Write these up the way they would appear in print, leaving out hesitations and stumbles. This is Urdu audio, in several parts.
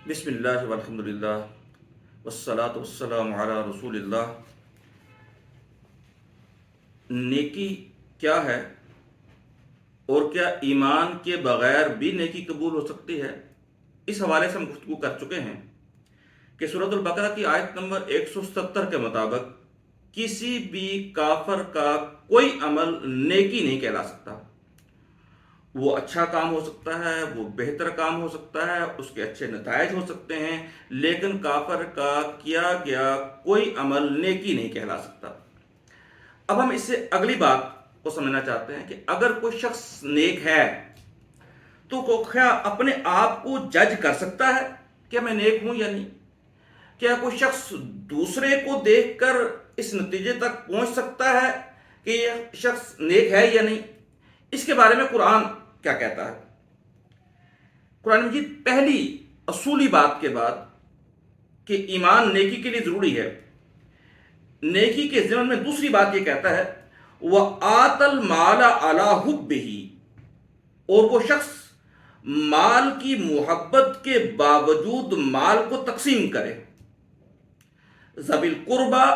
بسم اللہ والحمد للہ والصلاة والسلام علی رسول اللہ۔ نیکی کیا ہے اور کیا ایمان کے بغیر بھی نیکی قبول ہو سکتی ہے، اس حوالے سے ہم گفتگو کر چکے ہیں کہ سورۃ البقرہ کی آیت نمبر 170 کے مطابق کسی بھی کافر کا کوئی عمل نیکی نہیں کہلا سکتا۔ وہ اچھا کام ہو سکتا ہے، وہ بہتر کام ہو سکتا ہے، اس کے اچھے نتائج ہو سکتے ہیں، لیکن کافر کا کیا گیا کوئی عمل نیکی نہیں کہلا سکتا۔ اب ہم اس سے اگلی بات کو سمجھنا چاہتے ہیں کہ اگر کوئی شخص نیک ہے تو وہ کیا اپنے آپ کو جج کر سکتا ہے کہ میں نیک ہوں یا نہیں؟ کیا کوئی شخص دوسرے کو دیکھ کر اس نتیجے تک پہنچ سکتا ہے کہ یہ شخص نیک ہے یا نہیں؟ اس کے بارے میں قرآن کیا کہتا ہے؟ قرآن مجید پہلی اصولی بات کے بعد کہ ایمان نیکی کے لیے ضروری ہے، نیکی کے ضمن میں دوسری بات یہ کہتا ہے وَآتَ الْمَالَ عَلَىٰ حُبِّهِ، اور وہ شخص مال کی محبت کے باوجود مال کو تقسیم کرے، ذوی القربیٰ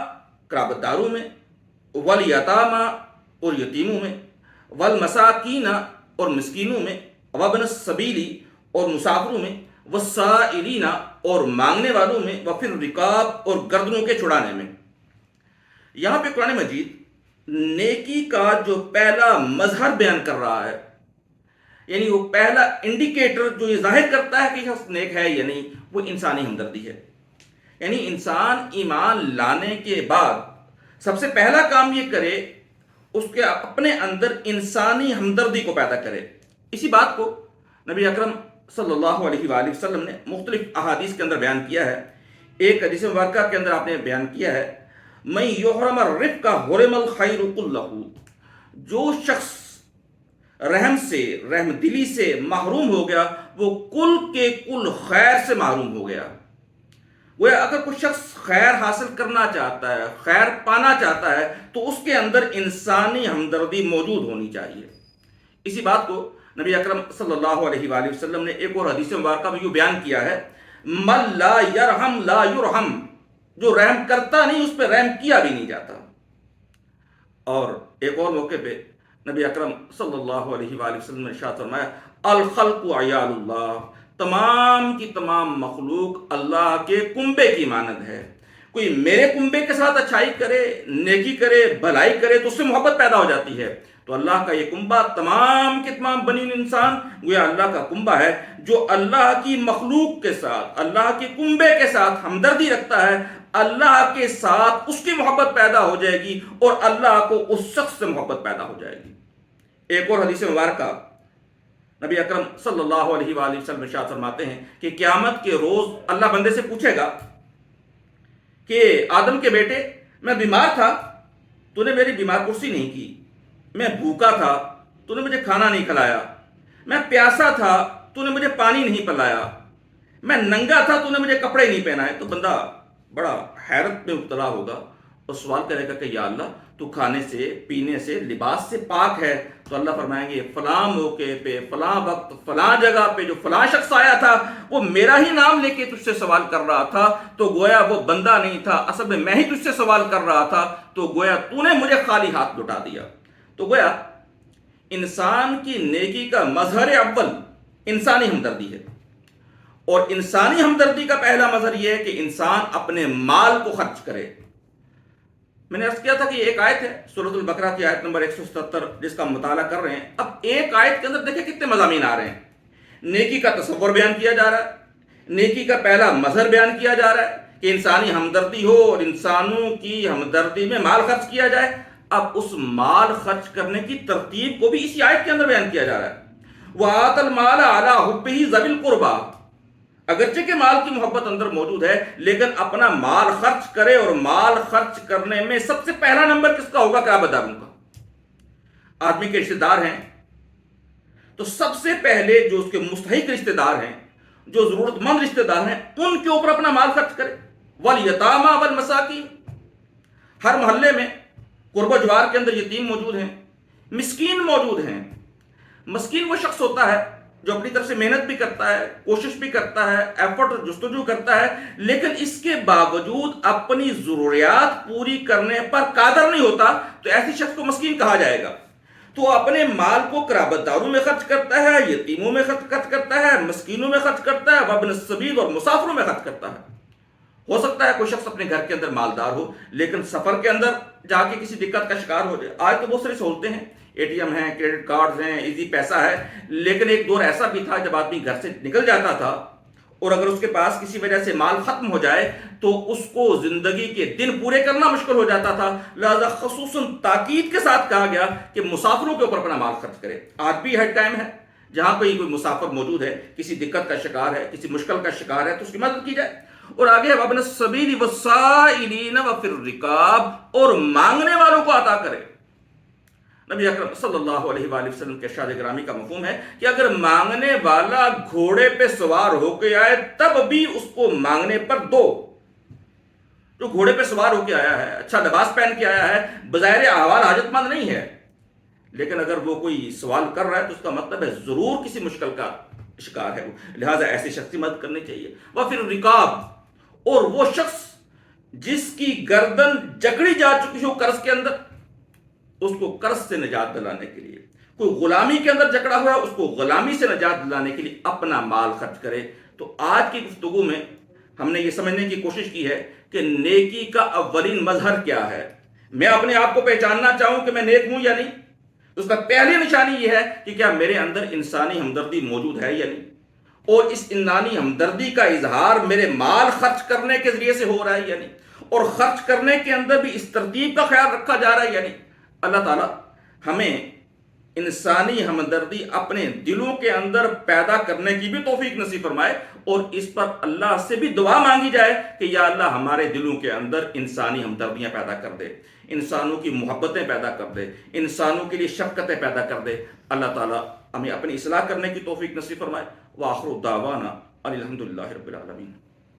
قرابت داروں میں، والیتامیٰ اور یتیموں میں، والمساکین اور مسکینوں میں، وابن السبیل اور مسافروں میں، والسائلین اور مانگنے والوں میں، وفی الرقاب اور گردنوں کے چھڑانے میں۔ یہاں پہ قرآن مجید نیکی کا جو پہلا مظہر بیان کر رہا ہے، یعنی وہ پہلا انڈیکیٹر جو یہ ظاہر کرتا ہے کہ شخص نیک ہے یا نہیں، وہ انسانی ہمدردی ہے۔ یعنی انسان ایمان لانے کے بعد سب سے پہلا کام یہ کرے اس کے اپنے اندر انسانی ہمدردی کو پیدا کرے۔ اسی بات کو نبی اکرم صلی اللہ علیہ وآلہ وسلم نے مختلف احادیث کے اندر بیان کیا ہے۔ ایک حدیث مبارکہ کے اندر آپ نے بیان کیا ہے من یحرم الرفق حرم الخیر کلہ، جو شخص رحم سے، رحم دلی سے محروم ہو گیا وہ کل کے کل خیر سے محروم ہو گیا۔ وہ اگر کوئی شخص خیر حاصل کرنا چاہتا ہے، خیر پانا چاہتا ہے، تو اس کے اندر انسانی ہمدردی موجود ہونی چاہیے۔ اسی بات کو نبی اکرم صلی اللہ علیہ وآلہ وسلم نے ایک اور حدیث مبارکہ میں یوں بیان کیا ہے من لا یرحم لا یرحم، جو رحم کرتا نہیں اس پہ رحم کیا بھی نہیں جاتا۔ اور ایک اور موقع پہ نبی اکرم صلی اللہ علیہ وآلہ وسلم نے ارشاد فرمایا الخلق عیال اللہ، تمام کی تمام مخلوق اللہ کے کنبے کی مانند ہے۔ کوئی میرے کنبے کے ساتھ اچھائی کرے، نیکی کرے، بھلائی کرے تو اس سے محبت پیدا ہو جاتی ہے۔ تو اللہ کا یہ کنبہ تمام کے تمام بنی انسان گویا اللہ کا کنبہ ہے، جو اللہ کی مخلوق کے ساتھ، اللہ کے کنبے کے ساتھ ہمدردی رکھتا ہے، اللہ کے ساتھ اس کی محبت پیدا ہو جائے گی اور اللہ کو اس شخص سے محبت پیدا ہو جائے گی۔ ایک اور حدیث مبارکہ نبی اکرم صلی اللہ علیہ وآلہ وسلم ارشاد فرماتے ہیں کہ قیامت کے روز اللہ بندے سے پوچھے گا کہ آدم کے بیٹے، میں بیمار تھا تو نے میری بیمار پرسی نہیں کی، میں بھوکا تھا تو نے مجھے کھانا نہیں کھلایا، میں پیاسا تھا تو نے مجھے پانی نہیں پلایا، میں ننگا تھا تو نے مجھے کپڑے نہیں پہنائے۔ تو بندہ بڑا حیرت میں مبتلا ہوگا اور سوال کرے گا کہ یا اللہ تو کھانے سے، پینے سے، لباس سے پاک ہے۔ تو اللہ فرمائیں گے فلاں موقع پہ، فلاں وقت، فلاں جگہ پہ جو فلاں شخص آیا تھا وہ میرا ہی نام لے کے تجھ سے سوال کر رہا تھا، تو گویا وہ بندہ نہیں تھا، اصل میں میں ہی تجھ سے سوال کر رہا تھا، تو گویا تو نے مجھے خالی ہاتھ لوٹا دیا۔ تو گویا انسان کی نیکی کا مظہر اول انسانی ہمدردی ہے، اور انسانی ہمدردی کا پہلا مظہر یہ ہے کہ انسان اپنے مال کو خرچ کرے۔ میں نے عرض کیا تھا کہ ایک آیت ہے سورۃ البقرہ کی آیت نمبر 177 جس کا ہم مطالعہ کر رہے ہیں۔ اب ایک آیت کے اندر دیکھیں کتنے مضامین آ رہے ہیں۔ نیکی کا تصور بیان کیا جا رہا ہے، نیکی کا پہلا مظہر بیان کیا جا رہا ہے کہ انسانی ہمدردی ہو اور انسانوں کی ہمدردی میں مال خرچ کیا جائے۔ اب اس مال خرچ کرنے کی ترتیب کو بھی اسی آیت کے اندر بیان کیا جا رہا ہے وَآتَ الْمَالَ عَلَىٰ حُبِّهِ ذَوِي الْقُرْبَىٰ، اگرچہ کہ مال کی محبت اندر موجود ہے لیکن اپنا مال خرچ کرے، اور مال خرچ کرنے میں سب سے پہلا نمبر کس کا ہوگا؟ قرابت داروں کا۔ آدمی کے رشتہ دار ہیں تو سب سے پہلے جو اس کے مستحق رشتہ دار ہیں، جو ضرورت مند رشتہ دار ہیں، ان کے اوپر اپنا مال خرچ کرے۔ والیتامیٰ والمساکین، ہر محلے میں قرب و جوار کے اندر یتیم موجود ہیں، مسکین موجود ہیں۔ مسکین وہ شخص ہوتا ہے جو اپنی طرف سے محنت بھی کرتا ہے، کوشش بھی کرتا ہے، ایفرٹ جستجو کرتا ہے، لیکن اس کے باوجود اپنی ضروریات پوری کرنے پر قادر نہیں ہوتا، تو ایسی شخص کو مسکین کہا جائے گا۔ تو اپنے مال کو قرابت داروں میں خرچ کرتا ہے، یتیموں میں خرچ کرتا ہے، مسکینوں میں خرچ کرتا ہے، وابن السبیل اور مسافروں میں خرچ کرتا ہے۔ ہو سکتا ہے کوئی شخص اپنے گھر کے اندر مالدار ہو، لیکن سفر کے اندر جا کے کسی دقت کا شکار ہو جائے۔ آج تو بہت ساری سہولتیں ہیں، اے ٹی ایم ہیں، کریڈٹ کارڈز ہیں، ایزی پیسہ ہے، لیکن ایک دور ایسا بھی تھا جب آدمی گھر سے نکل جاتا تھا اور اگر اس کے پاس کسی وجہ سے مال ختم ہو جائے تو اس کو زندگی کے دن پورے کرنا مشکل ہو جاتا تھا، لہذا خصوصاً تاکید کے ساتھ کہا گیا کہ مسافروں کے اوپر اپنا مال خرچ کرے۔ آج بھی ہر ٹائم ہے جہاں کوئی مسافر موجود ہے، کسی دقت کا شکار ہے، کسی مشکل کا شکار ہے، تو اس کی مدد کی جائے۔ اور آگے وابن السبیل والسائلین وفی الرکاب، اور مانگنے والوں کو عطا کرے۔ نبی اکرم صلی اللہ علیہ وآلہ وسلم کے ارشاد گرامی کا مفہوم ہے کہ اگر مانگنے والا گھوڑے پہ سوار ہو کے آئے تب بھی اس کو مانگنے پر دو۔ جو گھوڑے پہ سوار ہو کے آیا ہے، اچھا لباس پہن کے آیا ہے، بظاہر احوال حاجت مند نہیں ہے، لیکن اگر وہ کوئی سوال کر رہا ہے تو اس کا مطلب ہے ضرور کسی مشکل کا شکار ہے، لہٰذا ایسی شخص کی مدد کرنی چاہیے۔ وفی الرکاب، اور وہ شخص جس کی گردن جکڑی جا چکی ہو قرض کے اندر، اس کو قرض سے نجات دلانے کے لیے، کوئی غلامی کے اندر جکڑا ہوا ہے، اس کو غلامی سے نجات دلانے کے لیے اپنا مال خرچ کرے۔ تو آج کی گفتگو میں ہم نے یہ سمجھنے کی کوشش کی ہے کہ نیکی کا اولین مظہر کیا ہے۔ میں اپنے آپ کو پہچاننا چاہوں کہ میں نیک ہوں یا نہیں، تو اس کا پہلی نشانی یہ ہے کہ کیا میرے اندر انسانی ہمدردی موجود ہے یا نہیں، اور اس انسانی ہمدردی کا اظہار میرے مال خرچ کرنے کے ذریعے سے ہو رہا ہے یا نہیں، اور خرچ کرنے کے اندر بھی اس ترتیب کا خیال رکھا جا رہا ہے یا نہیں۔ اللہ تعالیٰ ہمیں انسانی ہمدردی اپنے دلوں کے اندر پیدا کرنے کی بھی توفیق نصیب فرمائے، اور اس پر اللہ سے بھی دعا مانگی جائے کہ یا اللہ ہمارے دلوں کے اندر انسانی ہمدردیاں پیدا کر دے، انسانوں کی محبتیں پیدا کر دے، انسانوں کے لیے شفقتیں پیدا کر دے۔ اللہ تعالیٰ ہمیں اپنی اصلاح کرنے کی توفیق نصیب فرمائے۔ وآخر دعوانا الحمدللہ رب العالمین۔